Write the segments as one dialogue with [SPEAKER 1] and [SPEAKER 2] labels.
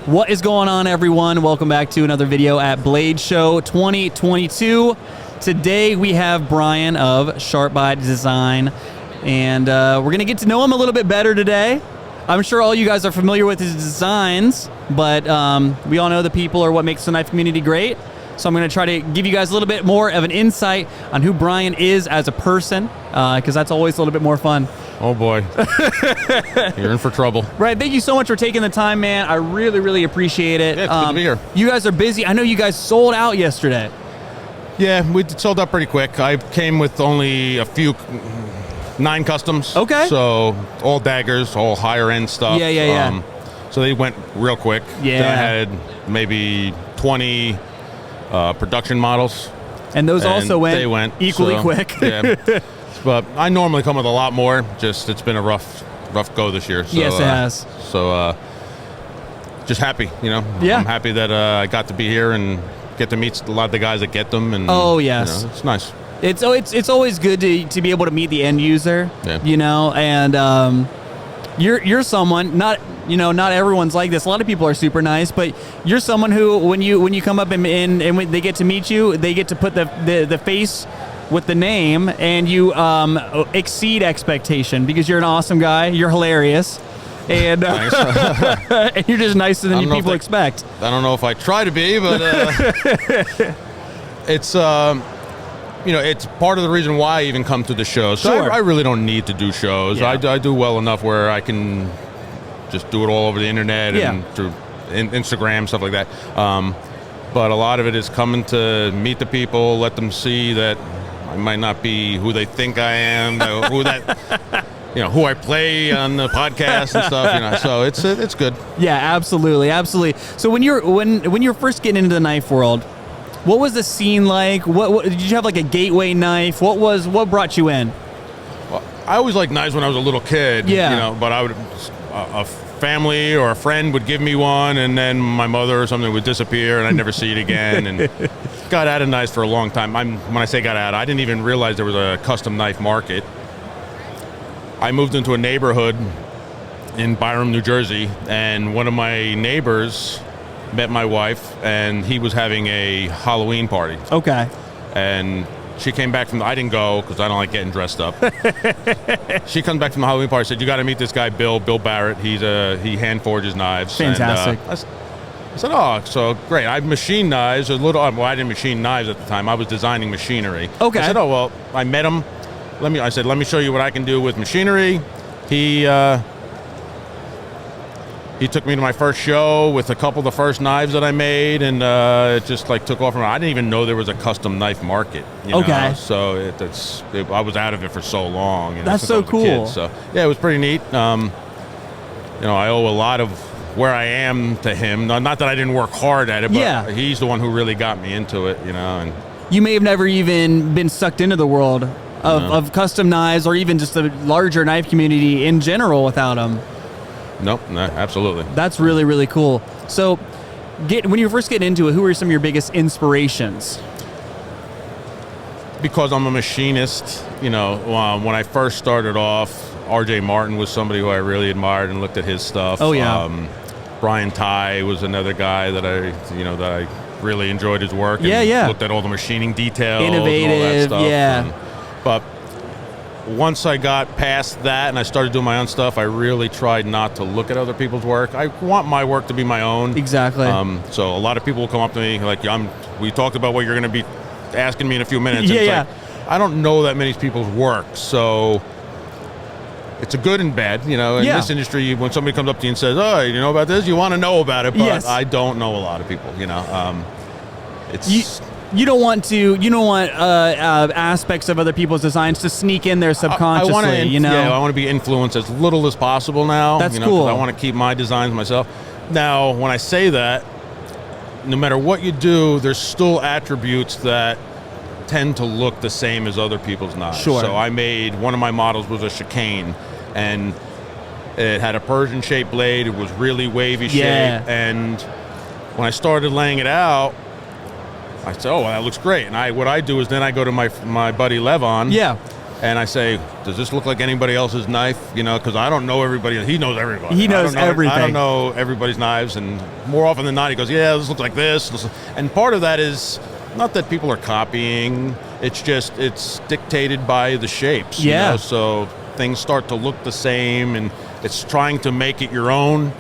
[SPEAKER 1] What is going on, everyone? Welcome back to another video at Blade Show 2022. Today we have Brian of Sharp Bite Design, and we're going to get to know him a little bit better today. I'm sure all you guys are familiar with his designs, but we all know the people are what makes the knife community great. So I'm going to try to give you guys a little bit more of an insight on who Brian is as a person, because that's always a little bit more fun.
[SPEAKER 2] Oh boy, you're in for trouble.
[SPEAKER 1] Right, thank you so much for taking the time, man. I really, really appreciate it.
[SPEAKER 2] Yeah, it's good to be here.
[SPEAKER 1] You guys are busy. I know you guys sold out yesterday.
[SPEAKER 2] Yeah, we sold out pretty quick. I came with only a few, 9 customs.
[SPEAKER 1] Okay.
[SPEAKER 2] So all daggers, all higher end stuff.
[SPEAKER 1] Yeah.
[SPEAKER 2] So they went real quick.
[SPEAKER 1] Yeah.
[SPEAKER 2] Then I had maybe 20 production models.
[SPEAKER 1] And those also
[SPEAKER 2] they
[SPEAKER 1] went equally quick.
[SPEAKER 2] Yeah. But I normally come with a lot more. Just it's been a rough go this year. So,
[SPEAKER 1] yes, it has.
[SPEAKER 2] So just happy, you know.
[SPEAKER 1] Yeah.
[SPEAKER 2] I'm happy that I got to be here and get to meet a lot of the guys that get them. And
[SPEAKER 1] oh yes,
[SPEAKER 2] you know, it's nice.
[SPEAKER 1] It's always good to be able to meet the end user.
[SPEAKER 2] Yeah.
[SPEAKER 1] You know, and you're someone not everyone's like this. A lot of people are super nice, but you're someone who when you come up and when they get to meet you, they get to put the face with the name, and you exceed expectation because you're an awesome guy. You're hilarious, and, and you're just nicer than people expect.
[SPEAKER 2] I don't know if I try to be, but it's it's part of the reason why I even come to the shows. So
[SPEAKER 1] Sure.
[SPEAKER 2] I really don't need to do shows.
[SPEAKER 1] Yeah.
[SPEAKER 2] I do well enough where I can just do it all over the internet and through Instagram, stuff like that. But a lot of it is coming to meet the people, let them see that I might not be who they think I am, who I play on the podcast and stuff. So it's good.
[SPEAKER 1] Yeah, absolutely. So when you're first getting into the knife world, what was the scene like? What did you have, like a gateway knife? What brought you in?
[SPEAKER 2] Well, I always liked knives when I was a little kid.
[SPEAKER 1] Yeah.
[SPEAKER 2] But I would a family or a friend would give me one, and then my mother or something would disappear, and I'd never see it again. And got out of knives for a long time. When I say got out, I didn't even realize there was a custom knife market. I moved into a neighborhood in Byram, New Jersey, and one of my neighbors met my wife, and he was having a Halloween party.
[SPEAKER 1] Okay.
[SPEAKER 2] And she came back from I didn't go because I don't like getting dressed up. She comes back from the Halloween party, said, "You got to meet this guy, Bill Barrett. He hand forges knives."
[SPEAKER 1] Fantastic.
[SPEAKER 2] And, I said, "Oh, so great. I machined knives. I didn't machine knives at the time. I was designing machinery."
[SPEAKER 1] Okay.
[SPEAKER 2] I said, "Oh, well, I met him. Let me show you what I can do with machinery." He took me to my first show with a couple of the first knives that I made, and it just like took off. I didn't even know there was a custom knife market.
[SPEAKER 1] Okay.
[SPEAKER 2] So I was out of it for so long.
[SPEAKER 1] That's so cool.
[SPEAKER 2] Kid. So yeah, it was pretty neat. I owe a lot of where I am to him. Not that I didn't work hard at it, but he's the one who really got me into it. And
[SPEAKER 1] you may have never even been sucked into the world of custom knives, or even just the larger knife community in general without him.
[SPEAKER 2] Nope, no, absolutely.
[SPEAKER 1] That's really, really cool. So, when you first get into it, who are some of your biggest inspirations?
[SPEAKER 2] Because I'm a machinist, when I first started off, R.J. Martin was somebody who I really admired and looked at his stuff.
[SPEAKER 1] Oh, yeah.
[SPEAKER 2] Brian Ty was another guy that I really enjoyed his work.
[SPEAKER 1] Yeah.
[SPEAKER 2] Looked at all the machining details,
[SPEAKER 1] Innovative,
[SPEAKER 2] and all that stuff.
[SPEAKER 1] yeah.
[SPEAKER 2] But once I got past that and I started doing my own stuff, I really tried not to look at other people's work. I want my work to be my own.
[SPEAKER 1] Exactly.
[SPEAKER 2] So a lot of people will come up to me like, we talked about what you're going to be asking me in a few minutes. And
[SPEAKER 1] Yeah.
[SPEAKER 2] like, I don't know that many people's work, so it's a good and bad. In this industry, when somebody comes up to you and says, "Oh, you know about this?" You want to know about it, but
[SPEAKER 1] Yes.
[SPEAKER 2] I don't know a lot of people. It's
[SPEAKER 1] You don't want aspects of other people's designs to sneak in there subconsciously.
[SPEAKER 2] I want to be influenced as little as possible now.
[SPEAKER 1] That's cool.
[SPEAKER 2] 'Cause I want to keep my designs myself. Now, when I say that, no matter what you do, there's still attributes that tend to look the same as other people's knives.
[SPEAKER 1] Sure.
[SPEAKER 2] So I made one of my models was a chicane, and it had a Persian-shaped blade. It was really wavy shape, and when I started laying it out, I said, "Oh, well, that looks great." And what I do is then I go to my buddy Levon, And I say, does this look like anybody else's knife? You know, because I don't know everybody. He knows everybody.
[SPEAKER 1] He knows everything.
[SPEAKER 2] I don't know everybody's knives, and more often than not, he goes, yeah, this looks like this. And part of that is not that people are copying. It's just it's dictated by the shapes.
[SPEAKER 1] Yeah.
[SPEAKER 2] You know? So things start to look the same, and it's trying to make it your own.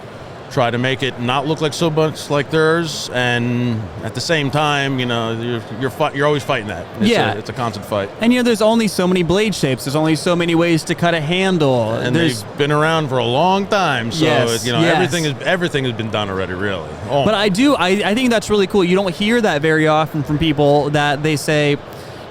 [SPEAKER 2] Try to make it not look like so much like theirs, and at the same time, you know, you're always fighting that. It's a constant fight.
[SPEAKER 1] And you know, there's only so many blade shapes. There's only so many ways to cut a handle.
[SPEAKER 2] And they've been around for a long time, so you know, everything has been done already, really.
[SPEAKER 1] But I think that's really cool. You don't hear that very often from people that they say,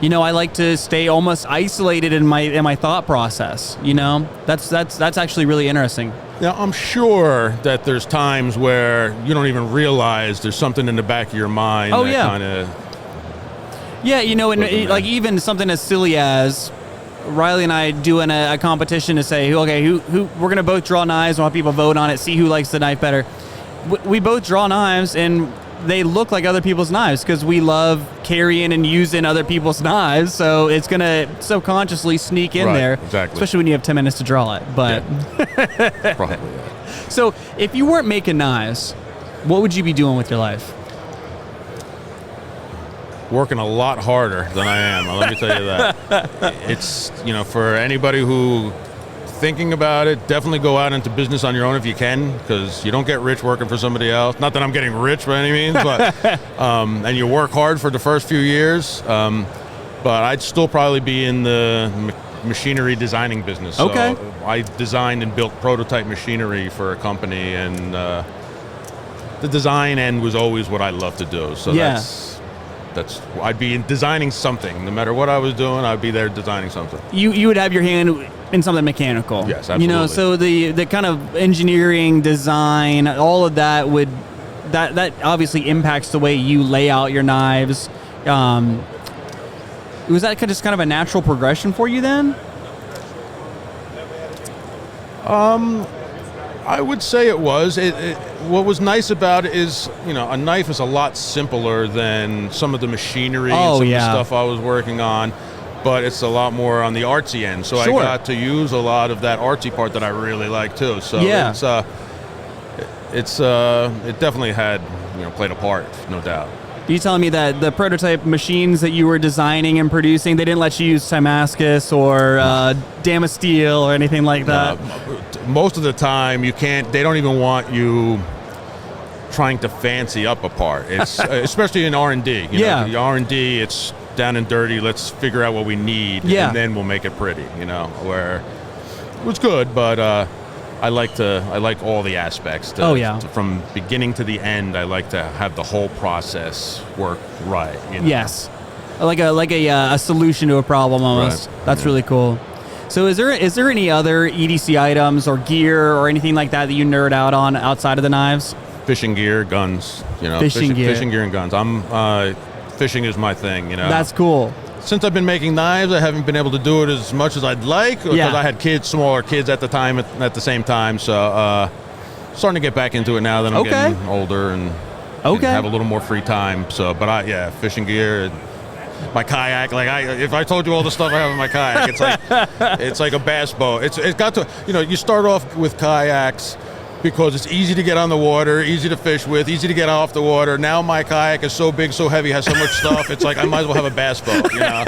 [SPEAKER 1] you know, I like to stay almost isolated in my thought process. You know, that's actually really interesting.
[SPEAKER 2] Now, I'm sure that there's times where you don't even realize there's something in the back of your mind that kind of...
[SPEAKER 1] Yeah, you know, and like even something as silly as Riley and I doing a competition to say, okay, who we're going to both draw knives, we'll have people vote on it, see who likes the knife better. We both draw knives, and they look like other people's knives because we love carrying and using other people's knives, so it's going to subconsciously sneak in there.
[SPEAKER 2] Exactly.
[SPEAKER 1] Especially when you have 10 minutes to draw it. But
[SPEAKER 2] probably.
[SPEAKER 1] So if you weren't making knives, what would you be doing with your life?
[SPEAKER 2] Working a lot harder than I am. Let me tell you that. It's, you know, for anybody who thinking about it, definitely go out into business on your own if you can, because you don't get rich working for somebody else. Not that I'm getting rich by any means, but and you work hard for the first few years. But I'd still probably be in the machinery designing business.
[SPEAKER 1] Okay.
[SPEAKER 2] So I designed and built prototype machinery for a company, and the design end was always what I love to do. So that's I'd be designing something. No matter what I was doing, I'd be there designing something.
[SPEAKER 1] You would have your hand in something mechanical.
[SPEAKER 2] Yes, absolutely.
[SPEAKER 1] You know, so the kind of engineering, design, all of that that obviously impacts the way you lay out your knives. Was that just kind of a natural progression for you then?
[SPEAKER 2] I would say it was. What was nice about it is, you know, a knife is a lot simpler than some of the machinery and some of the stuff I was working on, but it's a lot more on the artsy end. So I got to use a lot of that artsy part that I really like too. So it definitely had, you know, played a part, no doubt.
[SPEAKER 1] Are you telling me that the prototype machines that you were designing and producing, they didn't let you use Damascus or Damasteel or anything like that?
[SPEAKER 2] Most of the time, you can't. They don't even want you trying to fancy up a part. It's especially in R&D. You know, the R&D, it's down and dirty. Let's figure out what we need, and then we'll make it pretty. You know, where it was good, but I like all the aspects. From beginning to the end, I like to have the whole process work right. You know?
[SPEAKER 1] Yes, like a solution to a problem almost. Right. That's really cool. So is there any other EDC items or gear or anything like that you nerd out on outside of the knives?
[SPEAKER 2] Fishing gear, guns. You know, fishing gear and guns. Fishing is my thing. You know,
[SPEAKER 1] that's cool.
[SPEAKER 2] Since I've been making knives, I haven't been able to do it as much as I'd like because I had smaller kids at the time, at the same time. So starting to get back into it now that I'm getting older and have a little more free time. So, but fishing gear, my kayak. If I told you all the stuff I have in my kayak, it's like a bass boat. It's got to, you know, you start off with kayaks because it's easy to get on the water, easy to fish with, easy to get off the water. Now my kayak is so big, so heavy, has so much stuff. It's like I might as well have a bass boat, you know.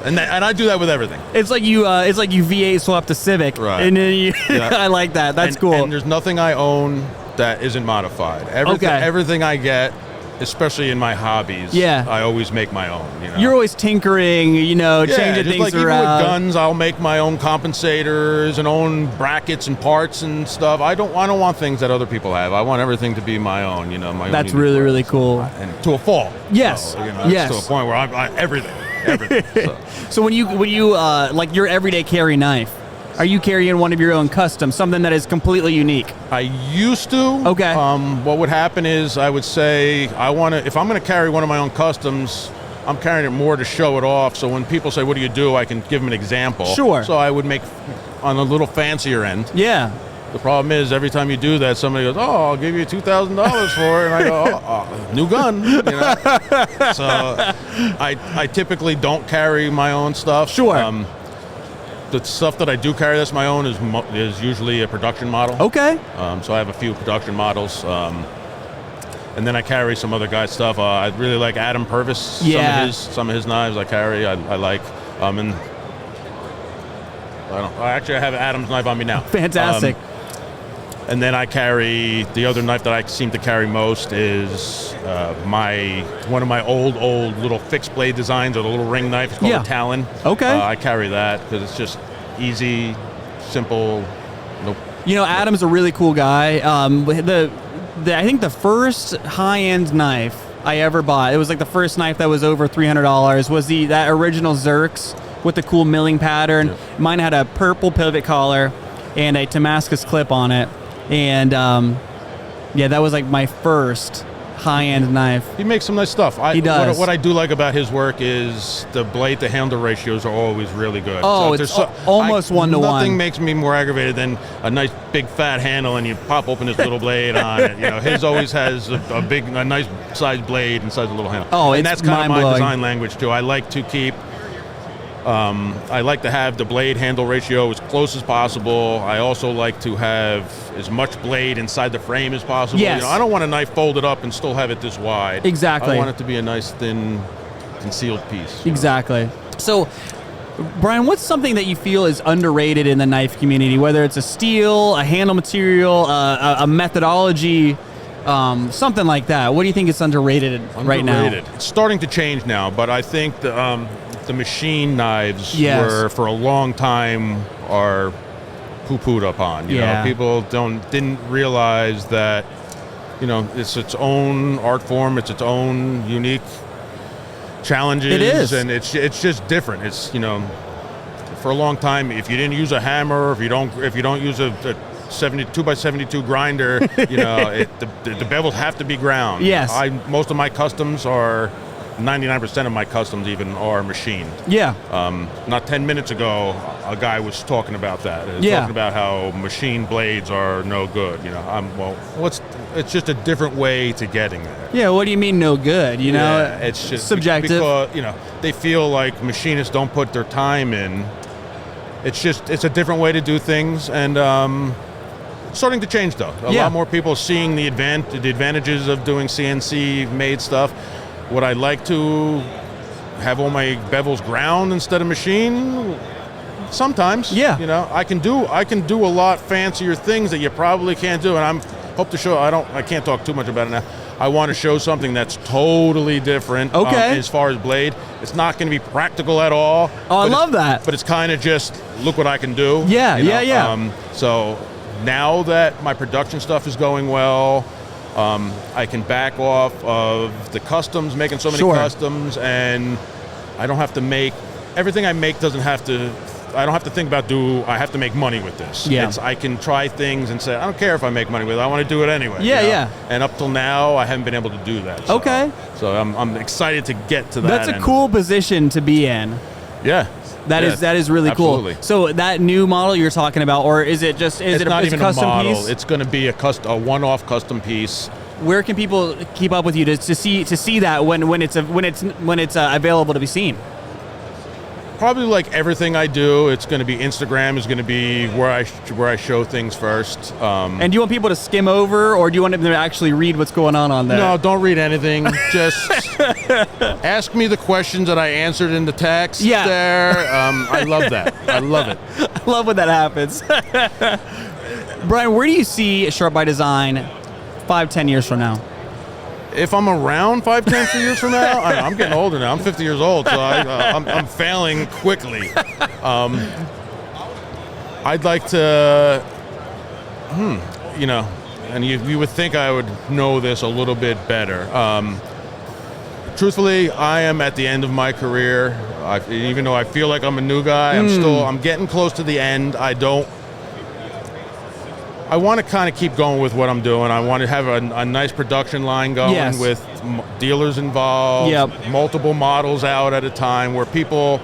[SPEAKER 2] And I do that with everything. It's like you
[SPEAKER 1] V8 swapped to Civic,
[SPEAKER 2] right?
[SPEAKER 1] And then I like that. That's cool.
[SPEAKER 2] And there's nothing I own that isn't modified. Everything I get, especially in my hobbies, I always make my own. You know?
[SPEAKER 1] You're always tinkering, you know, changing things around.
[SPEAKER 2] Even with guns, I'll make my own compensators and own brackets and parts and stuff. I don't want things that other people have. I want everything to be my own. You know, my own.
[SPEAKER 1] That's really really cool.
[SPEAKER 2] And to a fault.
[SPEAKER 1] Yes.
[SPEAKER 2] So, you know, to a point where I everything.
[SPEAKER 1] So when you like your everyday carry knife, are you carrying one of your own custom, something that is completely unique?
[SPEAKER 2] I used to.
[SPEAKER 1] Okay.
[SPEAKER 2] What would happen is I would say if I'm going to carry one of my own customs, I'm carrying it more to show it off. So when people say, "What do you do?" I can give them an example.
[SPEAKER 1] Sure.
[SPEAKER 2] So I would make on a little fancier end.
[SPEAKER 1] Yeah.
[SPEAKER 2] The problem is every time you do that, somebody goes, "Oh, I'll give you $2,000 for it," and I go, "Oh, new gun." You know? So I typically don't carry my own stuff.
[SPEAKER 1] Sure.
[SPEAKER 2] The stuff that I do carry that's my own is usually a production model.
[SPEAKER 1] Okay.
[SPEAKER 2] So I have a few production models. And then I carry some other guy's stuff. I really like Adam Purvis.
[SPEAKER 1] Yeah.
[SPEAKER 2] Some of his knives I carry. I like. And I have Adam's knife on me now.
[SPEAKER 1] Fantastic.
[SPEAKER 2] And then I carry the other knife that I seem to carry most is one of my old little fixed blade designs, or the little ring knife. It's called a Talon.
[SPEAKER 1] Okay.
[SPEAKER 2] I carry that because it's just easy, simple. Nope.
[SPEAKER 1] You know, Adam's a really cool guy. I think the first high-end knife I ever bought, it was like the first knife that was over $300, was that original Xerx with the cool milling pattern. Yeah. Mine had a purple pivot collar and a Damascus clip on it. And that was like my first high-end knife.
[SPEAKER 2] He makes some nice stuff.
[SPEAKER 1] He does.
[SPEAKER 2] What I do like about his work is the blade to handle ratios are always really good.
[SPEAKER 1] Oh,
[SPEAKER 2] so
[SPEAKER 1] it's almost 1 to 1.
[SPEAKER 2] Nothing makes me more aggravated than a nice big fat handle and you pop open this little blade on it. You know, his always has a nice sized blade inside the little handle.
[SPEAKER 1] Oh,
[SPEAKER 2] and
[SPEAKER 1] it's
[SPEAKER 2] that's kind of my
[SPEAKER 1] mind-blowing.
[SPEAKER 2] design language too. I like to have the blade handle ratio as close as possible. I also like to have as much blade inside the frame as possible.
[SPEAKER 1] Yes.
[SPEAKER 2] You know, I don't want a knife folded up and still have it this wide.
[SPEAKER 1] Exactly.
[SPEAKER 2] I want it to be a nice, thin, concealed piece.
[SPEAKER 1] Exactly. So, Brian, what's something that you feel is underrated in the knife community, whether it's a steel, a handle material, a methodology, something like that? What do you think is underrated right now?
[SPEAKER 2] It's starting to change now, but I think the machine knives were for a long time are poo-pooed upon. You know, people didn't realize that, you know, it's its own art form, it's its own unique challenges.
[SPEAKER 1] It is,
[SPEAKER 2] and it's just different. It's, you know, for a long time, if you didn't use a hammer, if you don't use a 72x72 grinder, you know, the bevels have to be ground.
[SPEAKER 1] Yes.
[SPEAKER 2] Most of my customs are. 99% of my customs even are machined.
[SPEAKER 1] Yeah.
[SPEAKER 2] Not 10 minutes ago, a guy was talking about that. Talking about how machine blades are no good. You know, it's just a different way to getting there.
[SPEAKER 1] Yeah. What do you mean no good? You know,
[SPEAKER 2] it's just
[SPEAKER 1] subjective.
[SPEAKER 2] Because, you know, they feel like machinists don't put their time in. It's a different way to do things, and it's starting to change though. A lot more people seeing the advantages of doing CNC made stuff. Would I like to have all my bevels ground instead of machine? Sometimes. Yeah. You know, I can do a lot fancier things that you probably can't do, and hope to show. I can't talk too much about it now. I want to show something that's totally different.
[SPEAKER 1] Okay.
[SPEAKER 2] As far as blade, it's not going to be practical at all.
[SPEAKER 1] Oh, I love that.
[SPEAKER 2] But it's kind of just look what I can do.
[SPEAKER 1] Yeah.
[SPEAKER 2] You know?
[SPEAKER 1] Yeah.
[SPEAKER 2] So now that my production stuff is going well. I can back off of the customs, making so many customs, and I don't have to make everything I make. I don't have to think about I have to make money with this.
[SPEAKER 1] Yeah.
[SPEAKER 2] I can try things and say I don't care if I make money with it. I want to do it anyway.
[SPEAKER 1] Yeah,
[SPEAKER 2] you know?
[SPEAKER 1] yeah.
[SPEAKER 2] And up till now, I haven't been able to do that. So I'm excited to get to that.
[SPEAKER 1] That's a cool position to be in.
[SPEAKER 2] Yeah.
[SPEAKER 1] That is really
[SPEAKER 2] absolutely.
[SPEAKER 1] Cool. So that new model you're talking about, or is it just
[SPEAKER 2] it's not even a
[SPEAKER 1] custom
[SPEAKER 2] model?
[SPEAKER 1] piece?
[SPEAKER 2] It's going to be a one-off custom piece.
[SPEAKER 1] Where can people keep up with you to see that when it's available to be seen?
[SPEAKER 2] Probably like everything I do, it's going to be Instagram is going to be where I show things first.
[SPEAKER 1] And do you want people to skim over, or do you want them to actually read what's going on there?
[SPEAKER 2] No, don't read anything. Just ask me the questions that I answered in the text there. I love that. I love it.
[SPEAKER 1] I love when that happens. Brian, where do you see Sharp by Design 5-10 years from now?
[SPEAKER 2] If I'm around 5-10 years from now, I'm getting older now. I'm 50 years old, so I'm failing quickly. I'd like to, you know, and you would think I would know this a little bit better. Truthfully, I am at the end of my career. Even though I feel like I'm a new guy, I'm getting close to the end. I want to kind of keep going with what I'm doing. I want to have a nice production line going with dealers involved, multiple models out at a time where people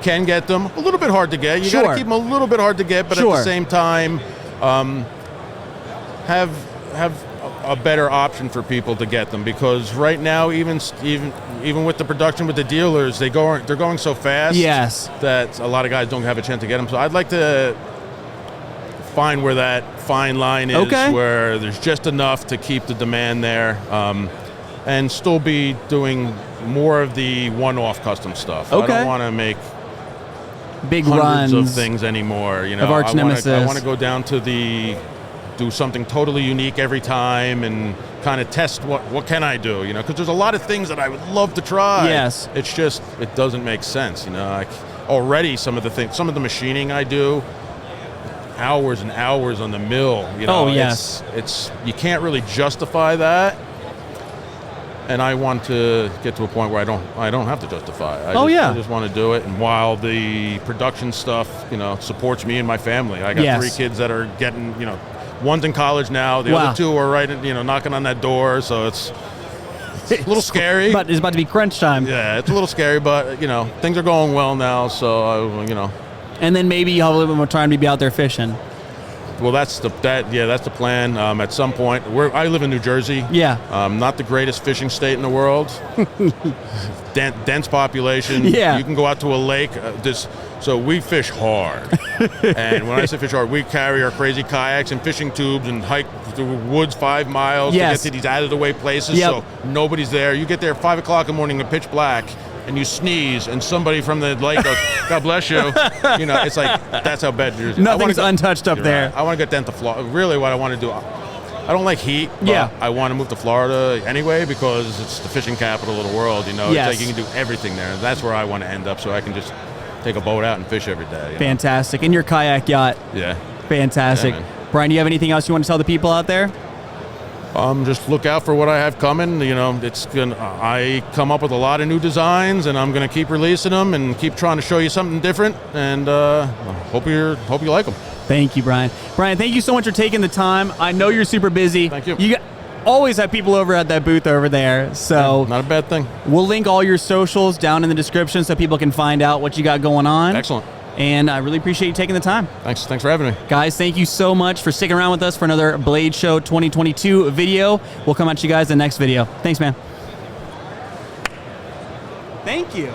[SPEAKER 2] can get them. A little bit hard to get. You got to keep them a little bit hard to get, but at the same time, have a better option for people to get them, because right now even with the production with the dealers, they're going so fast.
[SPEAKER 1] Yes.
[SPEAKER 2] That a lot of guys don't have a chance to get them. So I'd like to find where that fine line is, where there's just enough to keep the demand there, and still be doing more of the one-off custom stuff. I don't want to make
[SPEAKER 1] big
[SPEAKER 2] hundreds
[SPEAKER 1] runs
[SPEAKER 2] of things anymore. You know,
[SPEAKER 1] of arch nemesis.
[SPEAKER 2] I want to go down to do something totally unique every time and kind of test what can I do, you know, because there's a lot of things that I would love to try.
[SPEAKER 1] Yes.
[SPEAKER 2] It's just, it doesn't make sense, you know. Already some of the machining I do, hours and hours on the mill, you know.
[SPEAKER 1] Oh, yes.
[SPEAKER 2] It's you can't really justify that. And I want to get to a point where I don't have to justify it. I just want to do it. And while the production stuff, you know, supports me and my family. I got 3 kids that are getting, you know, one's in college now. The other 2 are knocking on that door. So it's a little scary.
[SPEAKER 1] But it's about to be crunch time.
[SPEAKER 2] Yeah, it's a little scary, but you know, things are going well now. So you know.
[SPEAKER 1] And then maybe you'll have a little bit more time to be out there fishing.
[SPEAKER 2] Well, that's the plan. At some point, I live in New Jersey.
[SPEAKER 1] Yeah.
[SPEAKER 2] Not the greatest fishing state in the world. Dense population.
[SPEAKER 1] Yeah.
[SPEAKER 2] You can go out to a lake. So we fish hard. And when I say fish hard, we carry our crazy kayaks and fishing tubes and hike through woods 5 miles to get to these out-of-the-way places.
[SPEAKER 1] Yep.
[SPEAKER 2] So nobody's there. You get there at 5 o'clock in the morning in pitch black, and you sneeze, and somebody from the lake goes, "God bless you." You know, it's like, that's how bad Jersey.
[SPEAKER 1] Nothing's untouched up there.
[SPEAKER 2] Right. I want to get down to Florida. Really, what I want to do, I don't like heat, but I want to move to Florida anyway, because it's the fishing capital of the world. You know, it's like you can do everything there. And that's where I want to end up, so I can just take a boat out and fish every day.
[SPEAKER 1] Fantastic. And your kayak yacht.
[SPEAKER 2] Yeah.
[SPEAKER 1] Fantastic.
[SPEAKER 2] Yeah,
[SPEAKER 1] Brian, do you have anything else you want to tell the people out there?
[SPEAKER 2] Just look out for what I have coming. You know, I come up with a lot of new designs, and I'm going to keep releasing them and keep trying to show you something different. And hope you like them.
[SPEAKER 1] Thank you, Brian. Brian, thank you so much for taking the time. I know you're super busy.
[SPEAKER 2] Thank you.
[SPEAKER 1] You always have people over at that booth over there. So
[SPEAKER 2] not a bad thing.
[SPEAKER 1] We'll link all your socials down in the description so people can find out what you got going on.
[SPEAKER 2] Excellent.
[SPEAKER 1] And I really appreciate you taking the time.
[SPEAKER 2] Thanks for having me.
[SPEAKER 1] Guys, thank you so much for sticking around with us for another Blade Show 2022 video. We'll come at you guys in the next video. Thanks, man. Thank you.